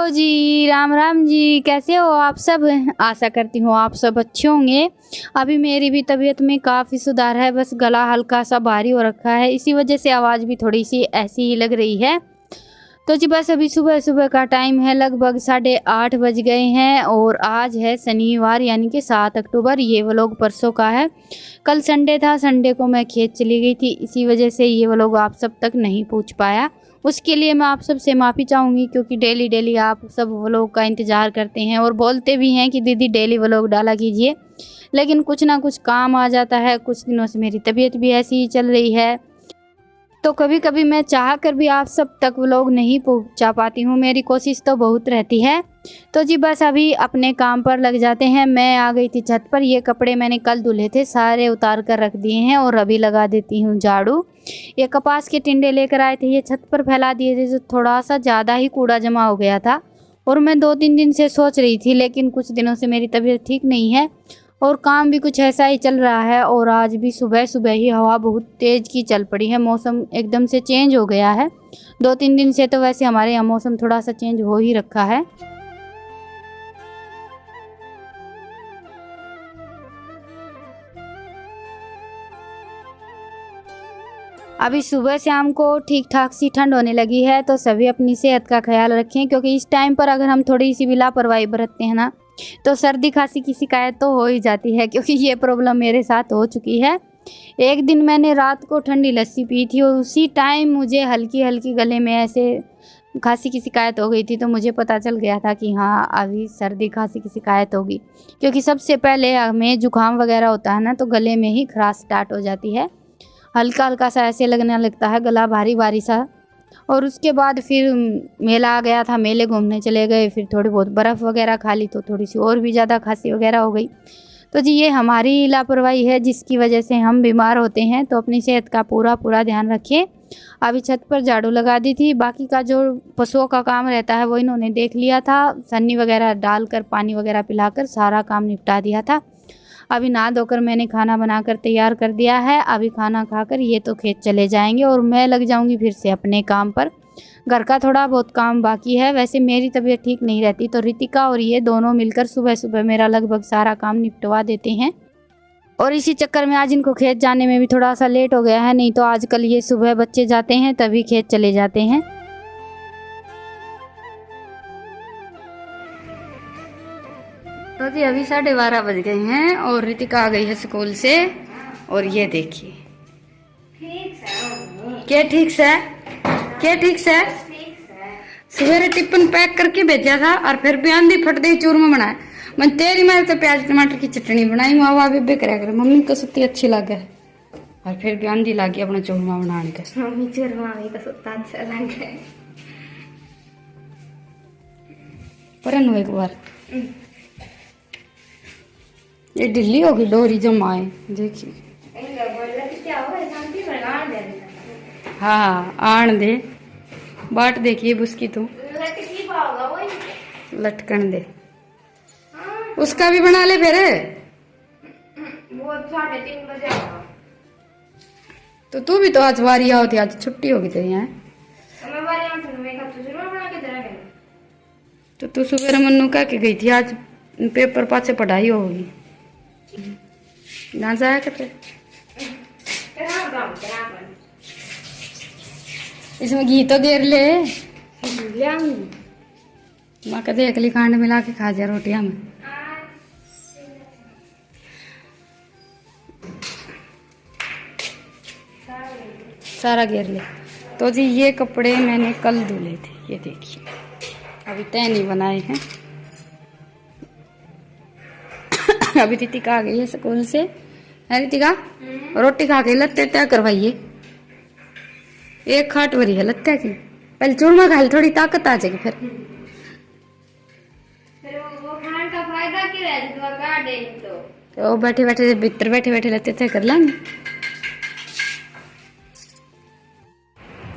जी, राम राम जी। कैसे हो आप सब? आशा करती हूँ आप सब अच्छे होंगे। अभी मेरी भी तबीयत में काफ़ी सुधार है, बस गला हल्का सा भारी हो रखा है, इसी वजह से आवाज़ भी थोड़ी सी ऐसी ही लग रही है। तो जी बस अभी सुबह सुबह का टाइम है, लगभग 8:30 बज गए हैं और आज है शनिवार यानी कि 7 अक्टूबर। ये व्लॉग परसों का है। कल संडे था, संडे को मैं खेत चली गई थी, इसी वजह से ये व्लॉग आप सब तक नहीं पहुंच पाया। उसके लिए मैं आप सब से माफ़ी चाहूँगी, क्योंकि डेली डेली आप सब व्लॉग का इंतज़ार करते हैं और बोलते भी हैं कि दीदी डेली व्लॉग डाला कीजिए, लेकिन कुछ ना कुछ काम आ जाता है। कुछ दिनों से मेरी तबीयत भी ऐसी ही चल रही है, तो कभी कभी मैं चाह कर भी आप सब तक व्लॉग नहीं पहुंचा पाती हूँ। मेरी कोशिश तो बहुत रहती है। तो जी बस अभी अपने काम पर लग जाते हैं। मैं आ गई थी छत पर। ये कपड़े मैंने कल धुले थे, सारे उतार कर रख दिए हैं और अभी लगा देती हूँ झाड़ू। ये कपास के टिंडे लेकर आए थे, ये छत पर फैला दिए थे, जो थोड़ा सा ज़्यादा ही कूड़ा जमा हो गया था। और मैं 2-3 दिन से सोच रही थी, लेकिन कुछ दिनों से मेरी तबीयत ठीक नहीं है और काम भी कुछ ऐसा ही चल रहा है। और आज भी सुबह सुबह ही हवा बहुत तेज़ की चल पड़ी है, मौसम एकदम से चेंज हो गया है। 2-3 दिन से तो वैसे हमारे यहाँ मौसम थोड़ा सा चेंज हो ही रखा है। अभी सुबह शाम को ठीक ठाक सी ठंड होने लगी है, तो सभी अपनी सेहत का ख्याल रखें, क्योंकि इस टाइम पर अगर हम थोड़ी सी भी लापरवाही बरतते हैं ना, तो सर्दी खांसी की शिकायत तो हो ही जाती है, क्योंकि ये प्रॉब्लम मेरे साथ हो चुकी है। एक दिन मैंने रात को ठंडी लस्सी पी थी और उसी टाइम मुझे हल्की हल्की गले में ऐसे खांसी की शिकायत हो गई थी, तो मुझे पता चल गया था कि हाँ अभी सर्दी खांसी की शिकायत होगी। क्योंकि सबसे पहले हमें जुकाम वगैरह होता है ना, तो गले में ही खराश स्टार्ट हो जाती है, हल्का हल्का सा ऐसे लगने लगता है, गला भारी भारी सा। और उसके बाद फिर मेला आ गया था, मेले घूमने चले गए, फिर थोड़ी बहुत बर्फ़ वगैरह खा ली, तो थोड़ी सी और भी ज़्यादा खांसी वगैरह हो गई। तो जी ये हमारी लापरवाही है, जिसकी वजह से हम बीमार होते हैं। तो अपनी सेहत का पूरा पूरा ध्यान रखें। अभी छत पर झाड़ू लगा दी थी, बाकी का जो पशुओं का काम रहता है वो इन्होंने देख लिया था। सन्नी वगैरह डालकर, पानी वगैरह पिलाकर सारा काम निपटा दिया था। अभी नहा धोकर मैंने खाना बनाकर तैयार कर दिया है। अभी खाना खाकर ये तो खेत चले जाएंगे और मैं लग जाऊंगी फिर से अपने काम पर। घर का थोड़ा बहुत काम बाकी है। वैसे मेरी तबीयत ठीक नहीं रहती, तो रितिका और ये दोनों मिलकर सुबह सुबह मेरा लगभग सारा काम निपटवा देते हैं। और इसी चक्कर में आज इनको खेत जाने में भी थोड़ा सा लेट हो गया है, नहीं तो आजकल ये सुबह बच्चे जाते हैं तभी खेत चले जाते हैं। तो जी अभी 12:30 बज गए हैं और रितिका आ गई है स्कूल से। और ये देखिए क्या ठीक से, क्या ठीक से सवेरे टिफिन पैक करके भेजा था और फिर बयान दी फट दे चूरमा बनाया। मैं तेरी मार तो प्याज टमाटर की चटनी बनाई, मावा बेबे करा कर, मम्मी को सत्ती अच्छी लगे और फिर बयान दी लागी अपना चूरमा बनाने का। मम्मी चूरमा भी तो सत्ता अच्छा लगे पर एक बार ये ढिल्ली होगी डोरी जमाए, देखिए। हाँ आण दे बाट देखिए बुसकी तो लटकन दे, उसका भी बना ले फिर। वो 3:30 बजे आएगा। तो तू भी तो आज वारी होती, आज छुट्टी होगी तेरी हैं। मैं वारी आऊं तो मैं खातू जरूर बना के दे रहा। तो तू सुबह मन्नू कह के गई थी आज पेपर पाछे पढ़ाई होगी ना, जाया कर। इसमें घी तो देर ले माँ का देख ली, खांड मिला के खा जा रोटियां में। सारा घेर ले। तो जी ये कपड़े मैंने कल धुले थे, ये देखिए अभी तय नहीं बनाए हैं। अभी रितिका आ गई है स्कूल से। है रितिका, रोटी खा के लत्ते तय करवाइए। एक खाट भरी है लत्ते की, पहले चूरमा खा ले, थोड़ी ताकत आ जाएगी फिर वो खाने का फायदा क्या है, तो काट दे तो बैठे बैठे भीतर बैठे बैठे लत्ते तय कर लेंगे।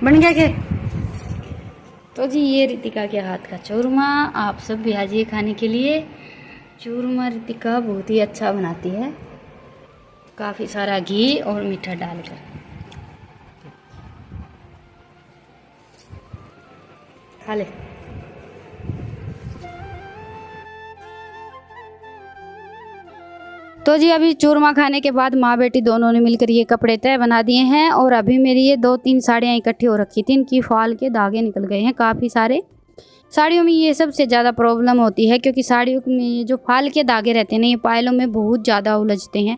बन गया के। तो जी ये रितिका के हाथ का चूरमा, आप सब भी आजिए खाने के लिए। चूरमा रितिका बहुत ही अच्छा बनाती है, काफ़ी सारा घी और मीठा डालकर। खा ले। तो जी अभी चूरमा खाने के बाद माँ बेटी दोनों ने मिलकर ये कपड़े तय बना दिए हैं और अभी मेरी ये 2-3 साड़ियाँ इकट्ठी हो रखी थी, इनकी फाल के धागे निकल गए हैं काफ़ी सारे। साड़ियों में ये सबसे ज़्यादा प्रॉब्लम होती है क्योंकि साड़ियों में ये जो फाल के धागे रहते हैं ना, ये पायलों में बहुत ज़्यादा उलझते हैं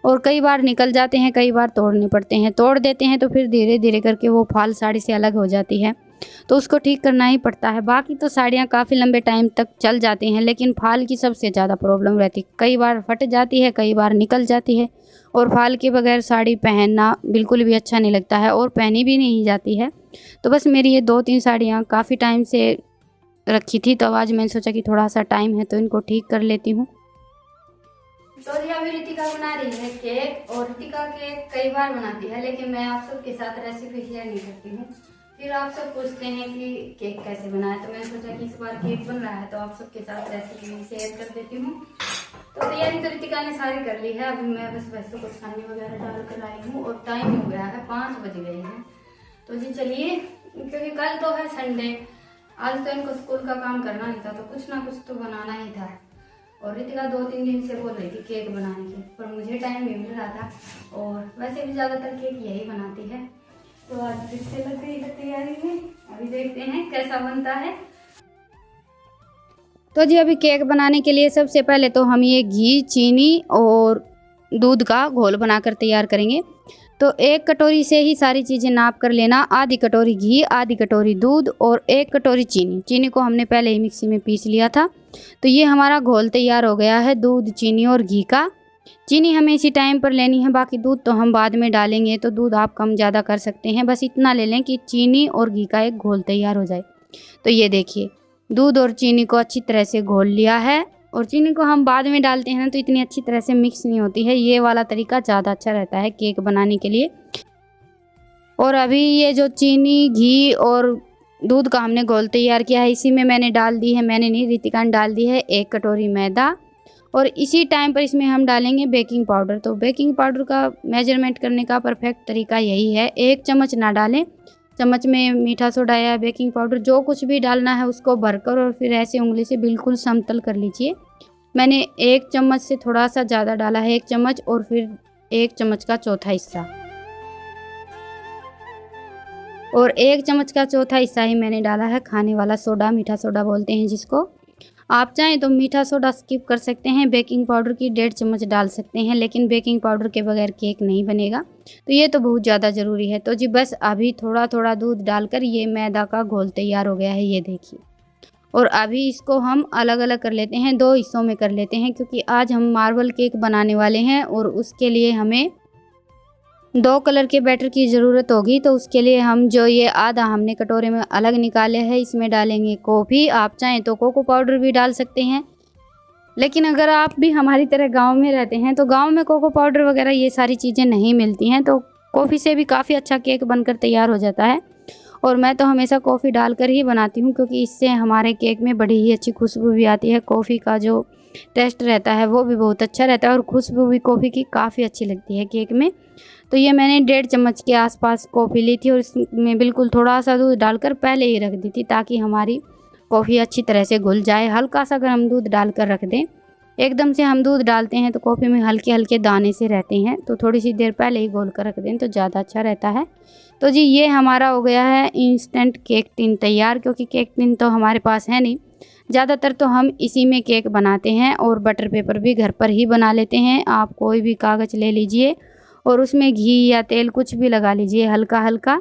और कई बार निकल जाते हैं, कई बार तोड़ने पड़ते हैं। तोड़ देते हैं तो फिर धीरे धीरे करके वो फाल साड़ी से अलग हो जाती है, तो उसको ठीक करना ही पड़ता है। बाकी तो साड़ियाँ काफ़ी लंबे टाइम तक चल जाती हैं, लेकिन फाल की सबसे ज़्यादा प्रॉब्लम रहती है। कई बार फट जाती है, कई बार निकल जाती है और फाल के बगैर साड़ी पहनना बिल्कुल भी अच्छा नहीं लगता है और पहनी भी नहीं जाती है। तो बस मेरी ये 2-3 साड़ियाँ काफ़ी टाइम से रखी थी, तो आज मैंने सोचा कि थोड़ा सा टाइम है तो इनको ठीक कर लेती हूँ। तो जी अभी रितिका बना रही है केक, और रितिका केक कई बार बनाती है, लेकिन मैं आप सबके साथ रेसिपी शेयर नहीं करती हूँ। फिर आप सब पूछते हैं कि केक कैसे बनाए, तो मैंने सोचा कि इस बार केक बन रहा है तो आप सबके साथ रेसिपी शेयर कर देती हूँ। तो तैयारी तो रितिका ने सारी कर ली है, अभी मैं बस वैसे कुछ खाने वगैरह डाल कर आई हूँ और टाइम हो गया है, 5 बज गए हैं। तो जी चलिए, क्योंकि कल तो है संडे, आज तो इनको स्कूल का काम करना नहीं था, तो कुछ ना कुछ तो बनाना ही था। और रितिका 2-3 दिन से बोल रही थी केक बनाने की, पर मुझे टाइम नहीं मिल रहा था और वैसे भी ज़्यादातर केक यही बनाती है। तो आज फिर से लग गई है तैयारी में, अभी देखते हैं कैसा बनता है। तो जी अभी केक बनाने के लिए सबसे पहले तो हम ये घी, चीनी और दूध का घोल बनाकर तैयार करेंगे। तो 1 कटोरी से ही सारी चीज़ें नाप कर लेना, आधी कटोरी घी, आधी कटोरी दूध और 1 कटोरी चीनी। चीनी को हमने पहले ही मिक्सी में पीस लिया था। तो ये हमारा घोल तैयार हो गया है दूध, चीनी और घी का। चीनी हमें इसी टाइम पर लेनी है, बाकी दूध तो हम बाद में डालेंगे, तो दूध आप कम ज़्यादा कर सकते हैं। बस इतना ले लें कि चीनी और घी का एक घोल तैयार हो जाए। तो ये देखिए, दूध और चीनी को अच्छी तरह से घोल लिया है, और चीनी को हम बाद में डालते हैं ना तो इतनी अच्छी तरह से मिक्स नहीं होती है। ये वाला तरीका ज़्यादा अच्छा रहता है केक बनाने के लिए। और अभी ये जो चीनी, घी और दूध का हमने घोल तैयार किया है, इसी में मैंने डाल दी है, मैंने नहीं रितिका ने डाल दी है 1 कटोरी मैदा। और इसी टाइम पर इसमें हम डालेंगे बेकिंग पाउडर। तो बेकिंग पाउडर का मेजरमेंट करने का परफेक्ट तरीका यही है, 1 चम्मच ना डालें, चम्मच में मीठा सोडा या बेकिंग पाउडर जो कुछ भी डालना है उसको भरकर और फिर ऐसे उंगली से बिल्कुल समतल कर लीजिए। मैंने 1 चम्मच से थोड़ा सा ज़्यादा डाला है, 1 चम्मच और फिर 1 चम्मच का चौथा हिस्सा, और 1 चम्मच का चौथा हिस्सा ही मैंने डाला है खाने वाला सोडा, मीठा सोडा बोलते हैं जिसको। आप चाहें तो मीठा सोडा स्किप कर सकते हैं, बेकिंग पाउडर की 1.5 चम्मच डाल सकते हैं, लेकिन बेकिंग पाउडर के बगैर केक नहीं बनेगा, तो ये तो बहुत ज़्यादा ज़रूरी है। तो जी बस अभी थोड़ा थोड़ा दूध डालकर ये मैदा का घोल तैयार हो गया है, ये देखिए। और अभी इसको हम अलग अलग कर लेते हैं, 2 हिस्सों में कर लेते हैं, क्योंकि आज हम मार्बल केक बनाने वाले हैं और उसके लिए हमें 2 कलर के बैटर की ज़रूरत होगी। तो उसके लिए हम जो ये आधा हमने कटोरे में अलग निकाले हैं, इसमें डालेंगे कॉफ़ी। आप चाहें तो कोको पाउडर भी डाल सकते हैं, लेकिन अगर आप भी हमारी तरह गांव में रहते हैं तो गांव में कोको पाउडर वगैरह ये सारी चीज़ें नहीं मिलती हैं, तो कॉफ़ी से भी काफ़ी अच्छा केक बनकर तैयार हो जाता है। और मैं तो हमेशा कॉफ़ी डालकर ही बनाती हूँ, क्योंकि इससे हमारे केक में बड़ी ही अच्छी खुशबू भी आती है। कॉफ़ी का जो टेस्ट रहता है वो भी बहुत अच्छा रहता है और खुशबू भी कॉफ़ी की काफ़ी अच्छी लगती है केक में। तो ये मैंने 1.5 चम्मच के आसपास कॉफ़ी ली थी और इसमें बिल्कुल थोड़ा सा दूध डालकर पहले ही रख दी थी, ताकि हमारी कॉफ़ी अच्छी तरह से घुल जाए। हल्का सा गर्म दूध डालकर रख दें, एकदम से हम दूध डालते हैं तो कॉफ़ी में हल्के हल्के दाने से रहते हैं, तो थोड़ी सी देर पहले ही घोल कर रख दें तो ज़्यादा अच्छा रहता है। तो जी ये हमारा हो गया है इंस्टेंट केक टिन तैयार, क्योंकि केक टिन तो हमारे पास है नहीं, ज़्यादातर तो हम इसी में केक बनाते हैं। और बटर पेपर भी घर पर ही बना लेते हैं। आप कोई भी कागज़ ले लीजिए और उसमें घी या तेल कुछ भी लगा लीजिए हल्का हल्का।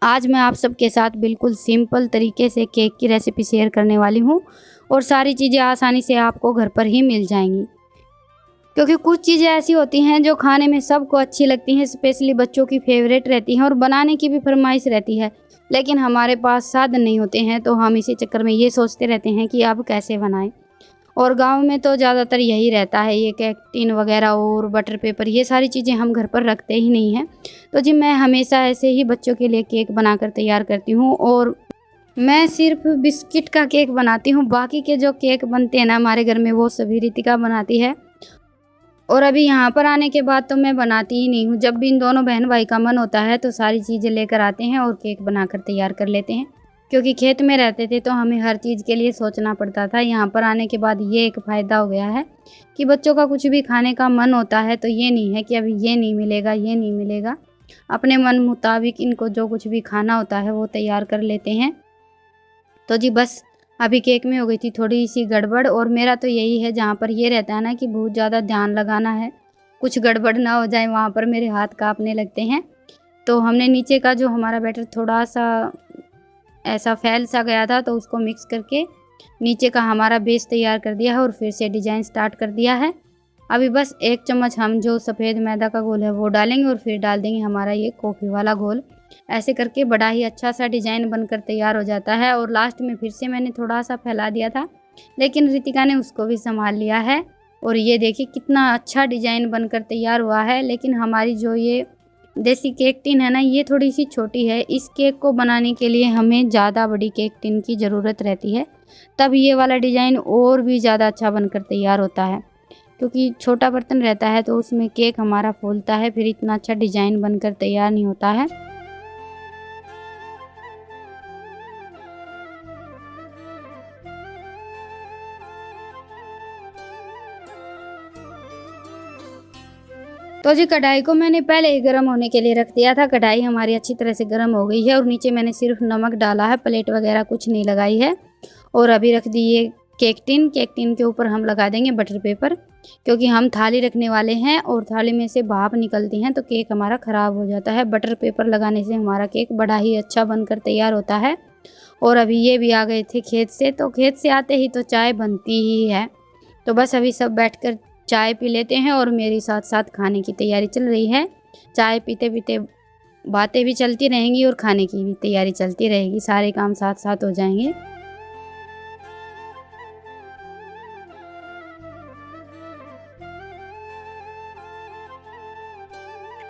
आज मैं आप सबके साथ बिल्कुल सिंपल तरीके से केक की रेसिपी शेयर करने वाली हूँ, और सारी चीज़ें आसानी से आपको घर पर ही मिल जाएंगी, क्योंकि कुछ चीज़ें ऐसी होती हैं जो खाने में सबको अच्छी लगती हैं, स्पेशली बच्चों की फेवरेट रहती हैं और बनाने की भी फरमाइश रहती है, लेकिन हमारे पास साधन नहीं होते हैं, तो हम इसी चक्कर में ये सोचते रहते हैं कि अब कैसे बनाएं। और गांव में तो ज़्यादातर यही रहता है, ये केक टिन वगैरह और बटर पेपर, ये सारी चीज़ें हम घर पर रखते ही नहीं हैं। तो जी मैं हमेशा ऐसे ही बच्चों के लिए केक बनाकर तैयार करती हूँ, और मैं सिर्फ बिस्किट का केक बनाती हूँ, बाकी के जो केक बनते हैं ना हमारे घर में वो सभी रितिका बनाती है। और अभी यहाँ पर आने के बाद तो मैं बनाती ही नहीं हूँ, जब भी इन दोनों बहन भाई का मन होता है तो सारी चीज़ें लेकर आते हैं और केक बनाकर तैयार कर लेते हैं। क्योंकि खेत में रहते थे तो हमें हर चीज़ के लिए सोचना पड़ता था। यहाँ पर आने के बाद ये एक फ़ायदा हो गया है कि बच्चों का कुछ भी खाने का मन होता है तो ये नहीं है कि अभी ये नहीं मिलेगा, ये नहीं मिलेगा। अपने मन मुताबिक इनको जो कुछ भी खाना होता है वो तैयार कर लेते हैं। तो जी बस अभी केक में हो गई थी थोड़ी सी गड़बड़, और मेरा तो यही है जहाँ पर ये रहता है ना कि बहुत ज़्यादा ध्यान लगाना है, कुछ गड़बड़ ना हो जाए, वहाँ पर मेरे हाथ काँपने लगते हैं। तो हमने नीचे का जो हमारा बैटर थोड़ा सा ऐसा फैल सा गया था तो उसको मिक्स करके नीचे का हमारा बेस तैयार कर दिया है और फिर से डिज़ाइन स्टार्ट कर दिया है। अभी बस 1 चम्मच हम जो सफ़ेद मैदा का घोल है वो डालेंगे और फिर डाल देंगे हमारा ये कॉफ़ी वाला घोल। ऐसे करके बड़ा ही अच्छा सा डिज़ाइन बनकर तैयार हो जाता है। और लास्ट में फिर से मैंने थोड़ा सा फैला दिया था, लेकिन रितिका ने उसको भी संभाल लिया है। और ये देखिए कितना अच्छा डिज़ाइन बनकर तैयार हुआ है। लेकिन हमारी जो ये देसी केक टिन है ना, ये थोड़ी सी छोटी है। इस केक को बनाने के लिए हमें ज़्यादा बड़ी केक टिन की ज़रूरत रहती है, तब ये वाला डिज़ाइन और भी ज़्यादा अच्छा बनकर तैयार होता है। क्योंकि छोटा बर्तन रहता है तो उसमें केक हमारा फूलता है, फिर इतना अच्छा डिज़ाइन बनकर तैयार नहीं होता है। तो जी कढ़ाई को मैंने पहले ही गर्म होने के लिए रख दिया था। कढ़ाई हमारी अच्छी तरह से गर्म हो गई है और नीचे मैंने सिर्फ नमक डाला है, प्लेट वगैरह कुछ नहीं लगाई है। और अभी रख दी ये केक टिन। केक टिन के ऊपर हम लगा देंगे बटर पेपर, क्योंकि हम थाली रखने वाले हैं और थाली में से भाप निकलती हैं तो केक हमारा ख़राब हो जाता है। बटर पेपर लगाने से हमारा केक बड़ा ही अच्छा बनकर तैयार होता है। और अभी ये भी आ गए थे खेत से, तो खेत से आते ही तो चाय बनती ही है। तो बस अभी सब बैठकर चाय पी लेते हैं और मेरी साथ साथ खाने की तैयारी चल रही है। चाय पीते पीते बातें भी चलती रहेंगी और खाने की भी तैयारी चलती रहेगी, सारे काम साथ साथ हो जाएंगे।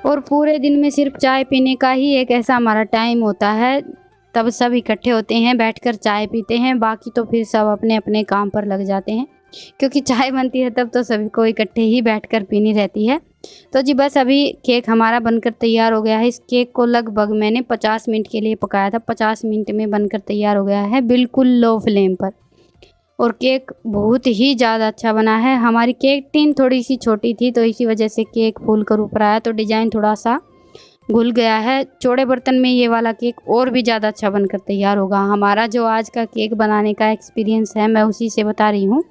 और पूरे दिन में सिर्फ चाय पीने का ही एक ऐसा हमारा टाइम होता है, तब सब इकट्ठे होते हैं, बैठकर चाय पीते हैं। बाकी तो फिर सब अपने अपने काम पर लग जाते हैं, क्योंकि चाय बनती है तब तो सभी को इकट्ठे ही बैठकर पीनी रहती है। तो जी बस अभी केक हमारा बनकर तैयार हो गया है। इस केक को लगभग मैंने 50 मिनट के लिए पकाया था। 50 मिनट में बनकर तैयार हो गया है, बिल्कुल लो फ्लेम पर। और केक बहुत ही ज़्यादा अच्छा बना है। हमारी केक टिन थोड़ी सी छोटी थी तो इसी वजह से केक फूल कर ऊपर आया, तो डिज़ाइन थोड़ा सा घुल गया है। चौड़े बर्तन में ये वाला केक और भी ज़्यादा अच्छा बनकर तैयार होगा। हमारा जो आज का केक बनाने का एक्सपीरियंस है मैं उसी से बता रही हूँ।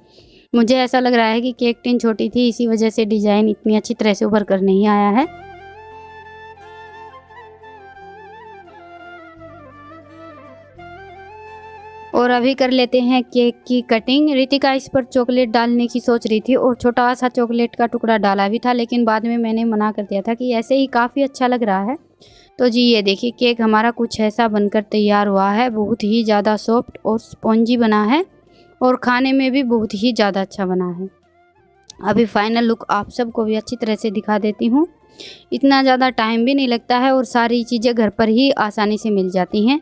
मुझे ऐसा लग रहा है कि केक टिन छोटी थी, इसी वजह से डिज़ाइन इतनी अच्छी तरह से उभर कर नहीं आया है। और अभी कर लेते हैं केक की कटिंग। रितिका इस पर चॉकलेट डालने की सोच रही थी और छोटा सा चॉकलेट का टुकड़ा डाला भी था, लेकिन बाद में मैंने मना कर दिया था कि ऐसे ही काफ़ी अच्छा लग रहा है। तो जी ये देखिए केक हमारा कुछ ऐसा बनकर तैयार हुआ है। बहुत ही ज़्यादा सॉफ्ट और स्पॉन्जी बना है और खाने में भी बहुत ही ज़्यादा अच्छा बना है। अभी फाइनल लुक आप सबको भी अच्छी तरह से दिखा देती हूँ। इतना ज़्यादा टाइम भी नहीं लगता है और सारी चीज़ें घर पर ही आसानी से मिल जाती हैं।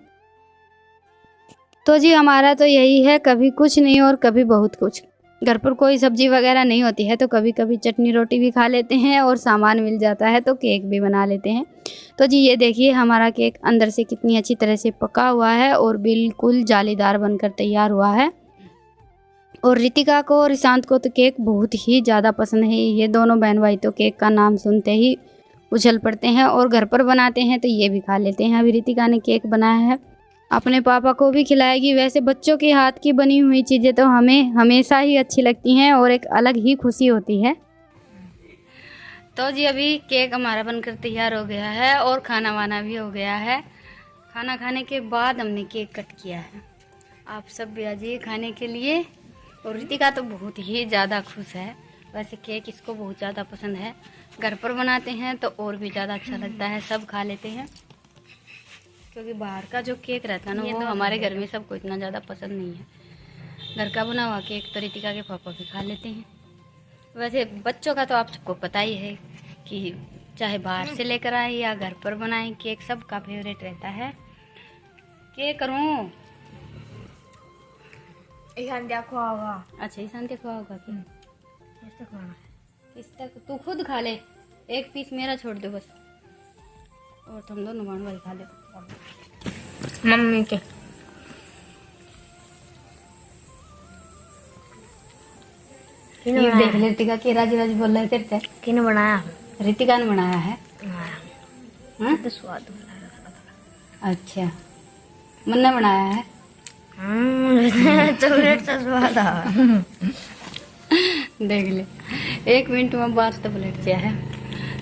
तो जी हमारा तो यही है, कभी कुछ नहीं और कभी बहुत कुछ। घर पर कोई सब्जी वगैरह नहीं होती है तो कभी कभी चटनी रोटी भी खा लेते हैं और सामान मिल जाता है तो केक भी बना लेते हैं। तो जी ये देखिए हमारा केक अंदर से कितनी अच्छी तरह से पका हुआ है और बिल्कुल जालीदार बनकर तैयार हुआ है। और रितिका को और ईशांत को तो केक बहुत ही ज़्यादा पसंद है। ये दोनों बहन भाई तो केक का नाम सुनते ही उछल पड़ते हैं और घर पर बनाते हैं तो ये भी खा लेते हैं। अभी रितिका ने केक बनाया है, अपने पापा को भी खिलाएगी। वैसे बच्चों के हाथ की बनी हुई चीज़ें तो हमें हमेशा ही अच्छी लगती हैं और एक अलग ही खुशी होती है। तो जी अभी केक हमारा बनकर तैयार हो गया है और खाना वाना भी हो गया है। खाना खाने के बाद हमने केक कट किया है। आप सब भी आ जाइए खाने के लिए। और रितिका तो बहुत ही ज़्यादा खुश है। वैसे केक इसको बहुत ज़्यादा पसंद है। घर पर बनाते हैं तो और भी ज़्यादा अच्छा लगता है, सब खा लेते हैं। क्योंकि बाहर का जो केक रहता है ना वो हमारे घर में सबको इतना ज़्यादा पसंद नहीं है। घर का बना हुआ केक तो रितिका के पापा भी खा लेते हैं। वैसे बच्चों का तो आप सबको पता ही है कि चाहे बाहर से लेकर आए या घर पर बनाए, केक सबका फेवरेट रहता है। केक करूँ? ईशान देखो होगा। अच्छा ईशान देखो होगा कि कैसे खाना है? किस तक तू खुद खा ले, एक पीस मेरा छोड़ दो बस, और तुम दोनों बहन भाई खा लो। मम्मी के किने ये देख बनाया? ले रितिका के राज राज बोल रहे तेरे से। किने बनाया? रितिका ने बनाया है। हाँ? तो स्वाद बना अच्छा, मन्ना बनाया है। चॉकलेट का स्वाद आ। देख ले, 1 मिनट में बात तो पलट गया है।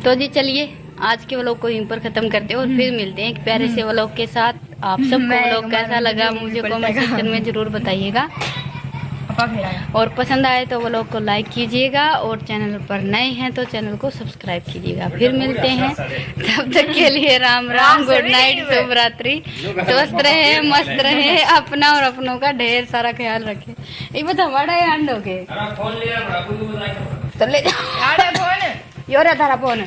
तो जी चलिए आज के व्लॉग को यहीं पर खत्म करते हैं और फिर मिलते हैं एक प्यारे से व्लॉग के साथ। आप सबको व्लॉग कैसा लगा मुझे कमेंट सेक्शन में जरूर बताइएगा, और पसंद आए तो व्लॉग को लाइक कीजिएगा, और चैनल पर नए हैं तो चैनल को सब्सक्राइब कीजिएगा। फिर मिलते हैं, तब तक के लिए राम राम, गुड नाइट, शुभ रात्रि। स्वस्थ रहे, मस्त रहे, अपना और अपनों का ढेर सारा ख्याल रखे। ये बता हमारा हैंड हो गए तो ले जाओ। यो रे तारा फोन